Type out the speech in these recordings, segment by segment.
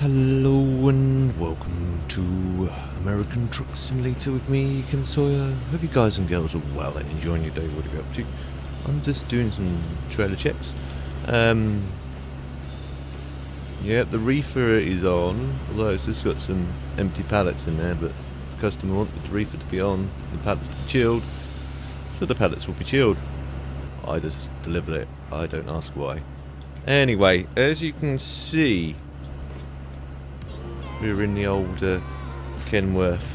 Hello and welcome to American Truck Simulator with me, Ken Sawyer. Hope you guys and girls are well and enjoying your day. What are you up to? I'm just doing some trailer checks. Yeah, the reefer is on, although it's just got some empty pallets in there, but the customer wanted the reefer to be on, the pallets to be chilled, so the pallets will be chilled. I just delivered it, I don't ask why. Anyway, as you can see, we're in the old Kenworth.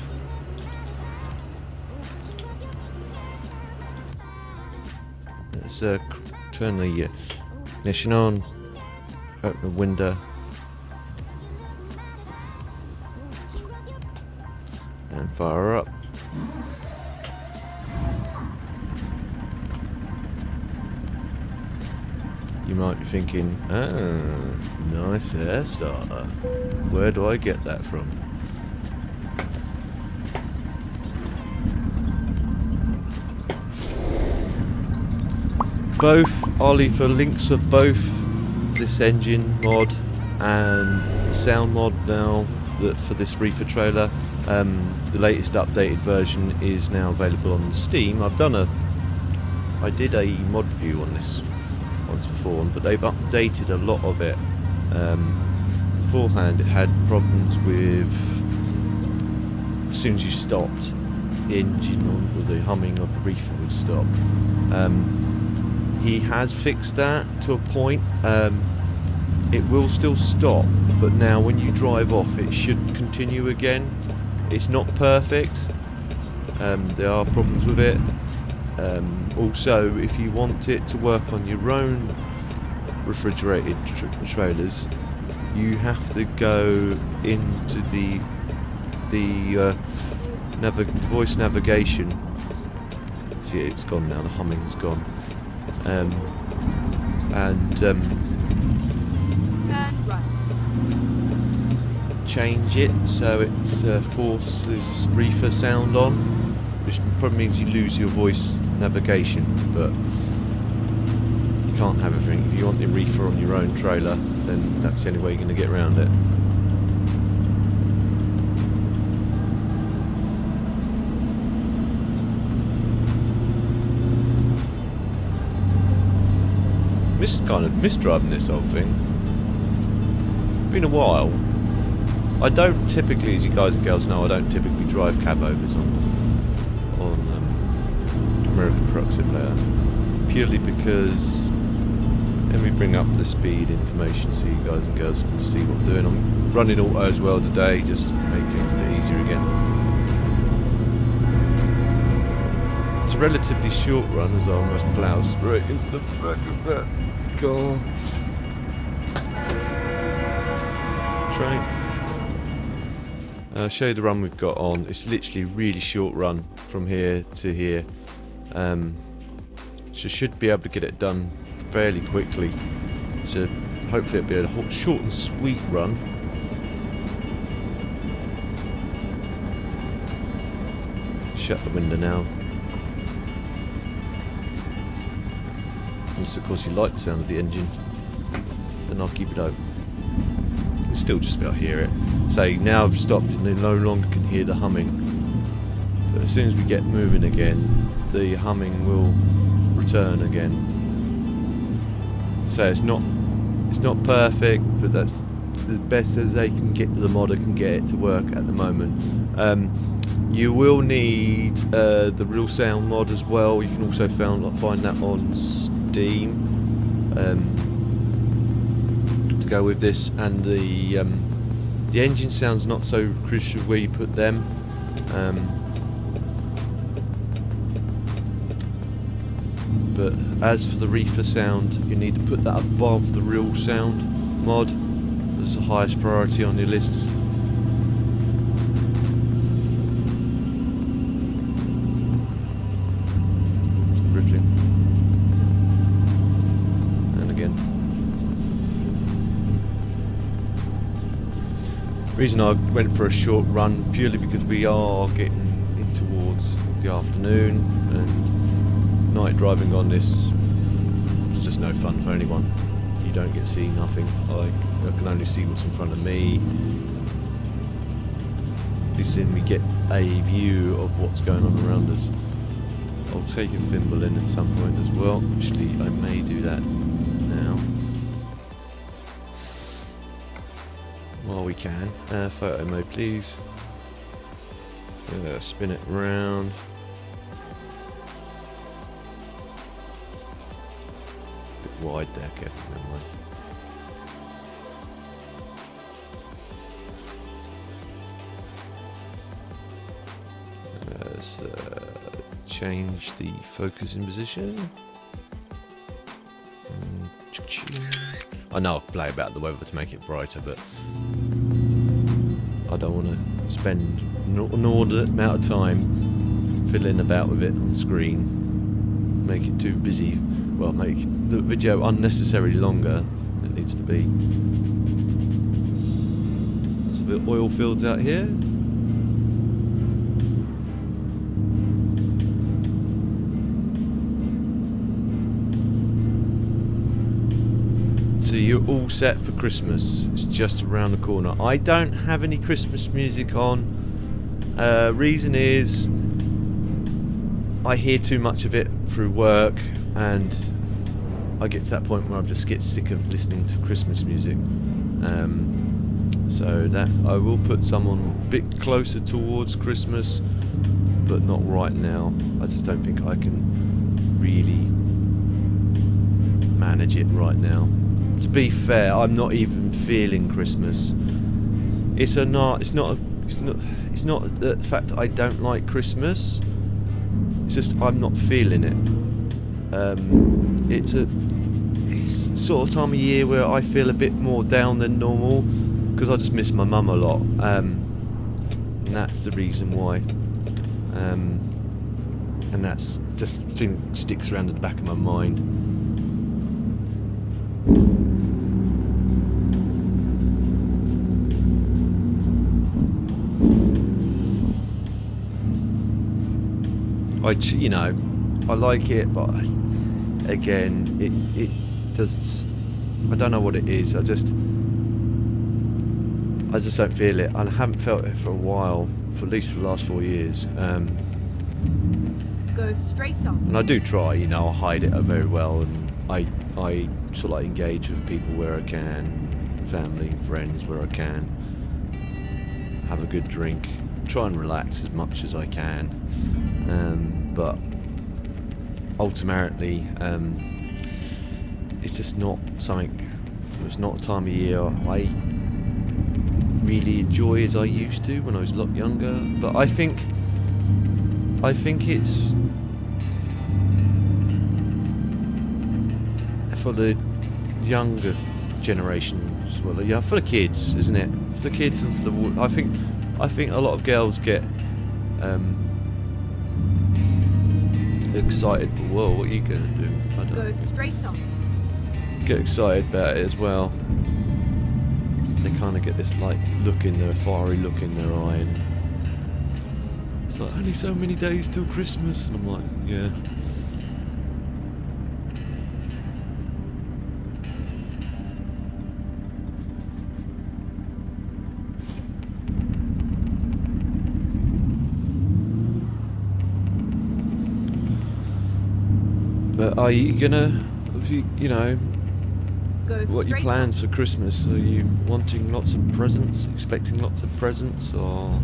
Let's turn the ignition on, open the window, and fire her up. You might be thinking, nice air starter. Where do I get that from? I'll leave for links of both this engine mod and the sound mod now for this reefer trailer. The latest updated version is now available on Steam. I did a mod review on this once before, but they've updated a lot of it. Beforehand it had problems with, as soon as you stopped, the engine or the humming of the reefer would stop. He has fixed that to a point. It will still stop, but now when you drive off it should continue again. It's not perfect, there are problems with it. Also, if you want it to work on your own refrigerated trailers, you have to go into the voice navigation. See, it's gone now, the humming's gone. Change it so it forces reefer sound on, which probably means you lose your voice navigation, but you can't have everything. If you want the reefer on your own trailer, then that's the only way you're going to get around it. Kind of driving this whole thing. It's been a while. I don't typically, as you guys and girls know, I don't typically drive cab overs on American Truck Simulator, purely because, let me bring up the speed information so you guys and girls can see what I'm doing. I'm running auto as well today, just to make things a bit easier again. It's a relatively short run as I almost plough straight into the back of that car. Train. I'll show you the run we've got on. It's literally a really short run from here to here. So should be able to get it done fairly quickly. So hopefully it'll be a short and sweet run. Shut the window now. Unless of course you like the sound of the engine, then I'll keep it open. You can still just about hear it. So now I've stopped and you no longer can hear the humming. But as soon as we get moving again, the humming will return again. So it's not perfect, but that's the best as they can get, the modder can get it to work at the moment. You will need the real sound mod as well. You can also find that on Steam to go with this, and the engine sound's not so crucial where you put them. But as for the reefer sound, you need to put that above the real sound mod. That's the highest priority on your lists. Drifting. And again. The reason I went for a short run, purely because we are getting in towards the afternoon, and night driving on this is just no fun for anyone. You don't get to see nothing. Like, I can only see what's in front of me. At least then we get a view of what's going on around us. I'll take a thimble in at some point as well. Actually, I may do that now. While we can. Photo mode, please. Spin it round. Bit wide there, careful, never mind. Let's change the focusing position. I know I'll play about the weather to make it brighter, but I don't want to spend an inordinate amount of time fiddling about with it on screen. Make it too busy. Well, make the video unnecessarily longer than it needs to be. There's a bit of oil fields out here. So you're all set for Christmas. It's just around the corner. I don't have any Christmas music on. Reason is I hear too much of it through work, and I get to that point where I just get sick of listening to Christmas music. So that I will put some on a bit closer towards Christmas, but not right now. I just don't think I can really manage it right now. To be fair, I'm not even feeling Christmas. It's not the fact that I don't like Christmas. It's just I'm not feeling it. It's sort of time of year where I feel a bit more down than normal because I just miss my mum a lot, and that's the reason why. And that's just thing sticks around at the back of my mind. I like it, but again, it does. I don't know what it is. I just don't feel it. I haven't felt it for a while, for at least for the last 4 years. Go straight on. And I do try, I hide it very well, and I sort of like engage with people where I can, family, friends where I can, have a good drink, try and relax as much as I can. But ultimately, it's just not something. It's not a time of year I really enjoy as I used to when I was a lot younger. But I think it's for the younger generations. Well, yeah, for the kids, isn't it? For the kids and for the. I think a lot of girls get. Excited. Whoa, what are you gonna do? I don't Go straight on. Get excited about it as well. They kind of get this fiery look in their eye, and it's like only so many days till Christmas, and I'm like, yeah. But are you gonna, what are your plans for Christmas? Are you wanting lots of presents, expecting lots of presents, or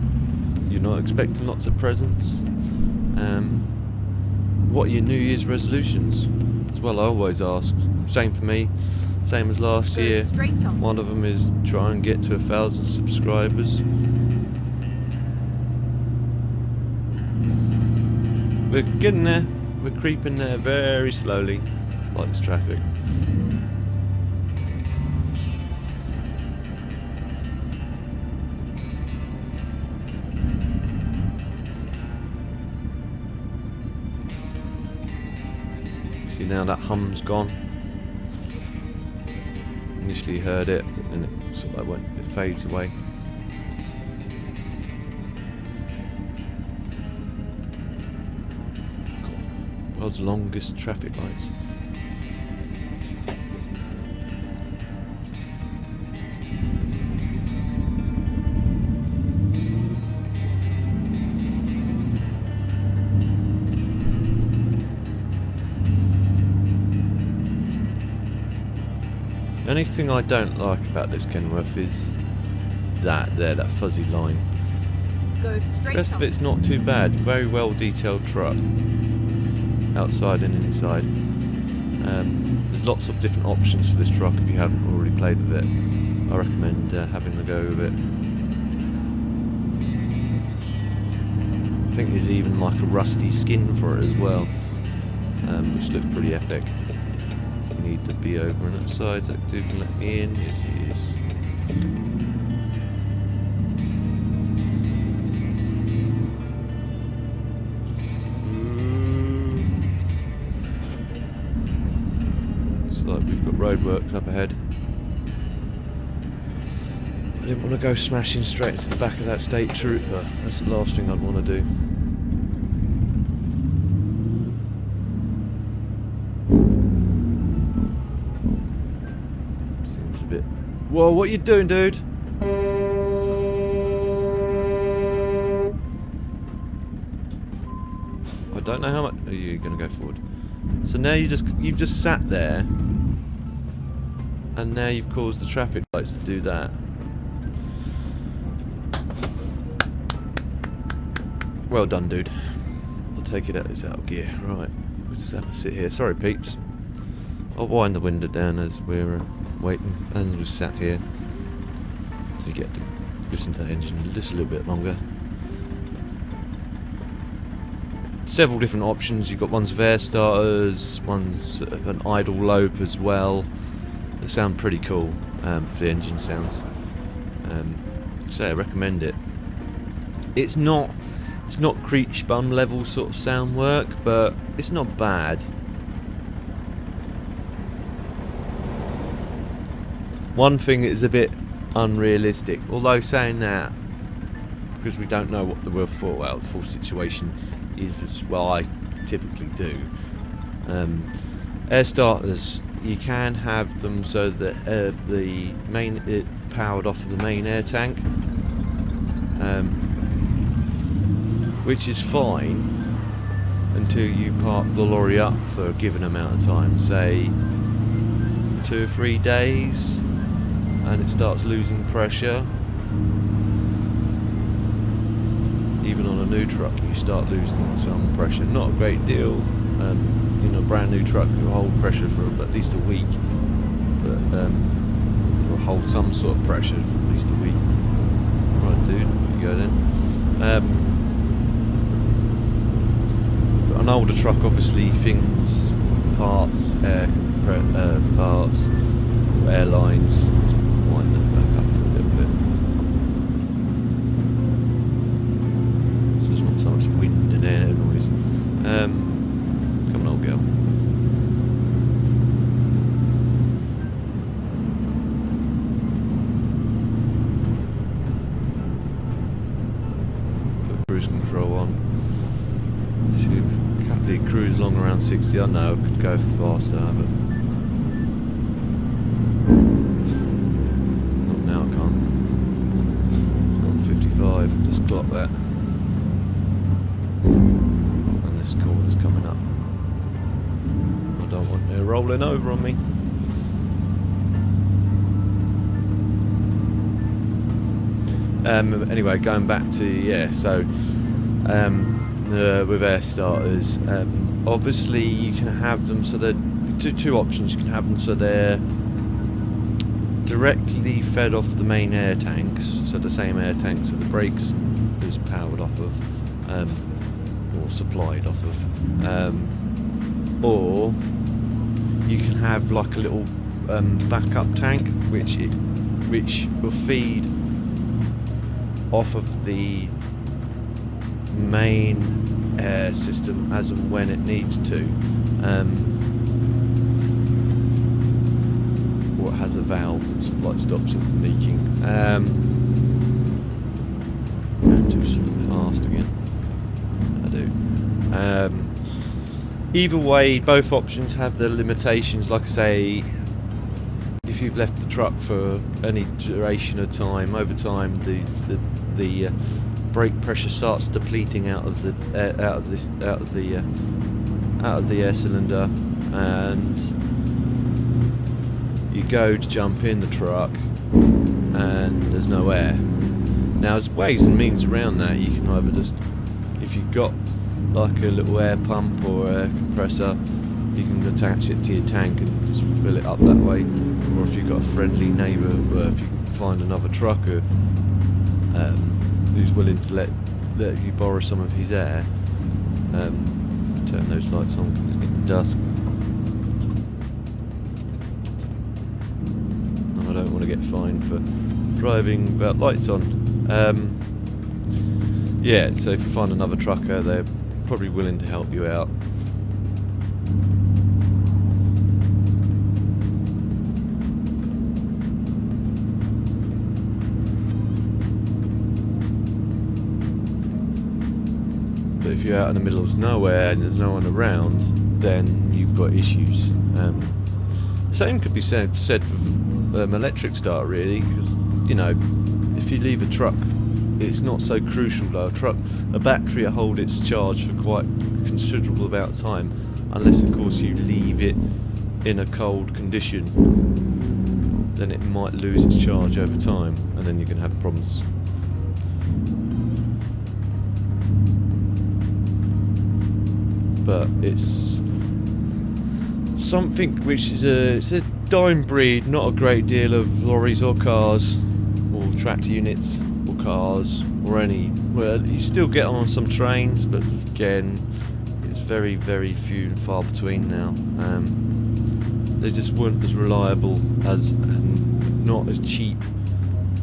you're not expecting lots of presents? What are your New Year's resolutions? As well, I always ask. Same for me, same as last year. One of them is try and get to 1,000 subscribers. We're getting there. We're creeping there very slowly, like this traffic. See, now that hum's gone. Initially heard it, and it fades away. World's longest traffic lights. The only thing I don't like about this Kenworth is that fuzzy line. Go straight The rest up. of it's not too bad. Very well detailed truck, outside and inside. There's lots of different options for this truck if you haven't already played with it. I recommend having a go with it. I think there's even like a rusty skin for it as well, which looks pretty epic. You need to be over on that side. That dude can let me in. Yes, he is. Like we've got roadworks up ahead. I didn't want to go smashing straight into the back of that state trooper. That's the last thing I'd want to do. Seems a bit... Whoa, what are you doing, dude? I don't know how much... Are you going to go forward? So now you've just sat there, and now you've caused the traffic lights to do that. Well done, dude. I'll take it out. It's out of gear. Right, we'll just have to sit here. Sorry, peeps. I'll wind the window down as we're waiting, and we sat here. So you get to listen to the engine just a little bit longer. Several different options. You've got ones with air starters, ones of an idle lope as well. They sound pretty cool for the engine sounds. So I recommend it. It's not Creech bum level sort of sound work, but it's not bad. One thing is a bit unrealistic, although saying that, because we don't know what the full situation is, well, I typically do. Air starters, you can have them so that the main powered off of the main air tank, which is fine until you park the lorry up for a given amount of time, say 2 or 3 days, and it starts losing pressure. Even on a new truck you start losing some pressure, not a great deal. In a brand new truck you'll hold pressure for at least a week, but you'll hold some sort of pressure for at least a week. Right, dude, off you go then. But an older truck, obviously, things, parts, parts, airlines, wind that back up a little bit. So there's not so much wind and air noise. Come on, old girl. Put cruise control on. Should happily cruise along around 60. I know I could go faster, but not now. I can't. It's on 55. Just clock that. And this corner's coming up. I don't want it rolling over on me. Anyway, going back to so with air starters, obviously you can have them so they're two options. You can have them so they're directly fed off the main air tanks, so the same air tanks that the brakes is powered off of, or supplied off of, or you can have like a little backup tank which will feed off of the main air system as and when it needs to, or it has a valve that like stops it from leaking. Too fast again. I do. Either way, both options have their limitations. Like I say, if you've left the truck for any duration of time, over time the brake pressure starts depleting out of the air cylinder, and you go to jump in the truck and there's no air. Now there's ways and means around that. You can either just, if you've got like a little air pump or a compressor, you can attach it to your tank and just fill it up that way. Or if you've got a friendly neighbour, or if you can find another trucker who's willing to let you borrow some of his air, turn those lights on because it's getting dusk. And I don't want to get fined for driving without lights on. Yeah, so if you find another trucker, they're probably willing to help you out. But if you're out in the middle of nowhere and there's no one around, then you've got issues. Same could be said for electric start, really, because, you know, if you leave a truck, it's not so crucial though. A battery will hold its charge for quite a considerable amount of time, unless of course you leave it in a cold condition. Then it might lose its charge over time, and then you can have problems. But it's something which is it's a dime breed, not a great deal of lorries or cars or tractor units or cars or any. Well, you still get on some trains, but again, it's very, very few and far between now. They just weren't as reliable as, and not as cheap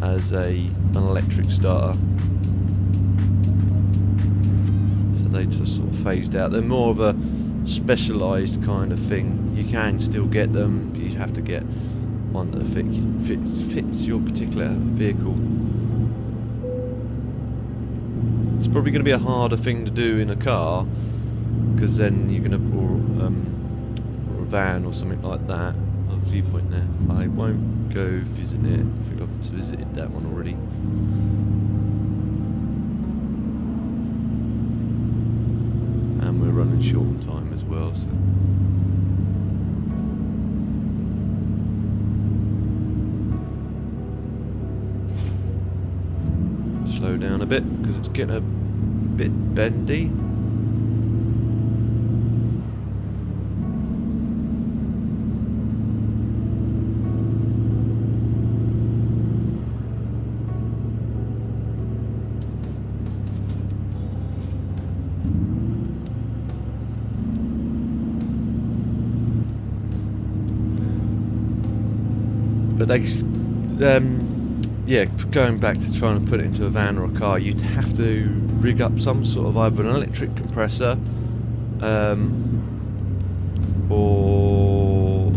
as an electric starter. They just sort of phased out. They're more of a specialised kind of thing. You can still get them, but you have to get one that fits your particular vehicle. It's probably going to be a harder thing to do in a car, because then you're going to, or a van or something like that. A viewpoint there. I won't go visit it. I think I've visited that one already. And we're running short on time as well, so slow down a bit because it's getting a bit bendy. But they, yeah, going back to trying to put it into a van or a car, you'd have to rig up some sort of either an electric compressor or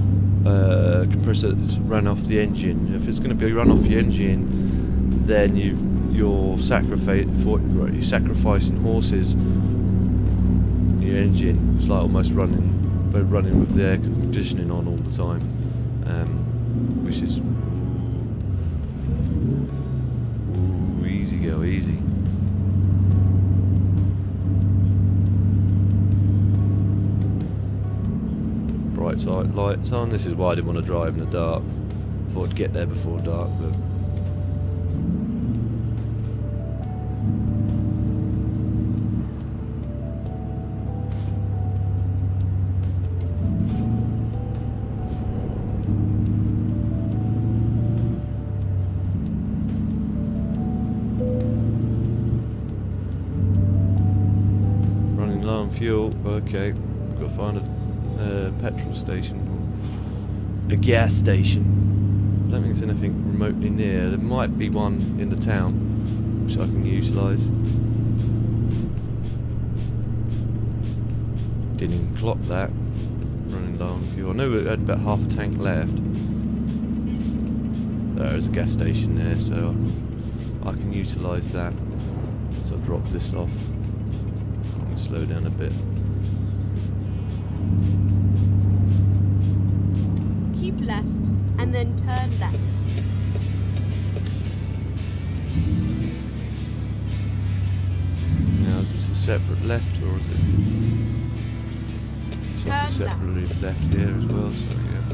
a compressor that's run off the engine. If it's going to be run off the engine, then you're sacrificing horses in your engine. It's like almost running with the air conditioning on all the time. Which is easy go, easy. Bright side lights on. This is why I didn't want to drive in the dark. Thought I'd get there before dark, but fuel. Okay, got to find a petrol station, a gas station. I don't think there's anything remotely near. There might be one in the town which I can utilise. Didn't even clock that. Running low on fuel. I know we had about half a tank left. There's a gas station there, so I can utilise that. So I'll drop this off. Slow down a bit. Keep left and then turn left. Now, is this a separate left or is it? It's like a separately left here as well, so yeah.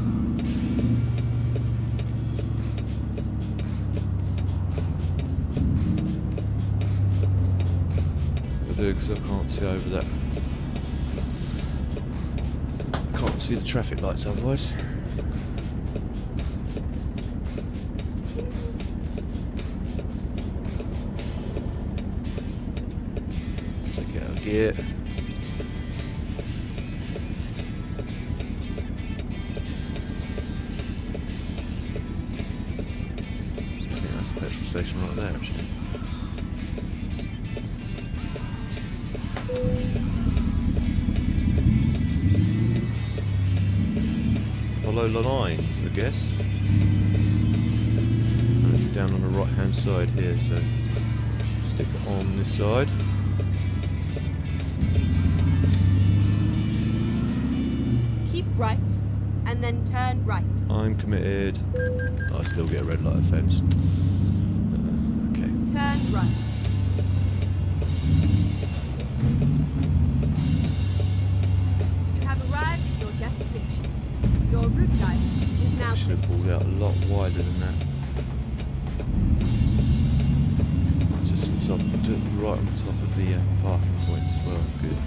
do because I can't see over that. Can't see the traffic lights otherwise. Take it out of gear. I think that's the petrol station right there actually. Follow the lines, I guess. And it's down on the right hand side here, so stick it on this side. Keep right, and then turn right. I'm committed. I still get a red light offence. Okay. Turn right. You have arrived at your destination. Your route guidance is now I should have pulled out a lot wider than that. Just on top, right on top of the parking point as well. Good.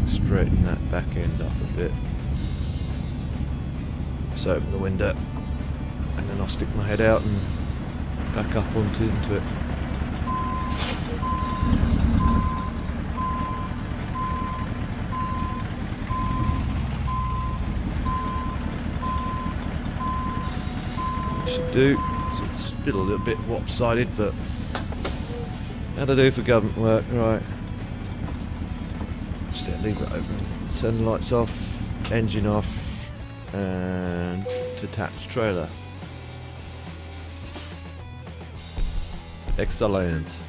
Straighten that back end up a bit. So open the window and then I'll stick my head out and back up into it. Should do. It's still a little bit lopsided, but that'll do for government work, right? Just leave it open. Turn the lights off, engine off, and detach trailer. Excellent.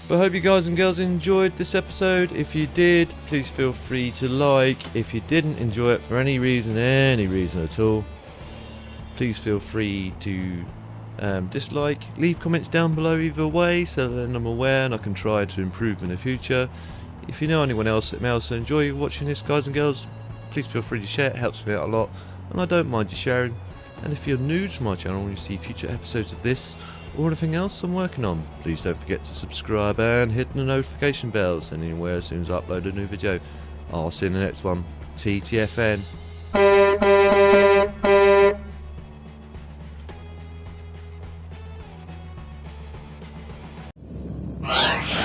But I hope you guys and girls enjoyed this episode. If you did, please feel free to like. If you didn't enjoy it for any reason at all, please feel free to dislike. Leave comments down below either way so that I'm aware and I can try to improve in the future. If you know anyone else that may also enjoy watching this, guys and girls, please feel free to share. It helps me out a lot and I don't mind you sharing. And if you're new to my channel and you see future episodes of this or anything else I'm working on, please don't forget to subscribe and hit the notification bell so anywhere as soon as I upload a new video. I'll see you in the next one. TTFN. Ah!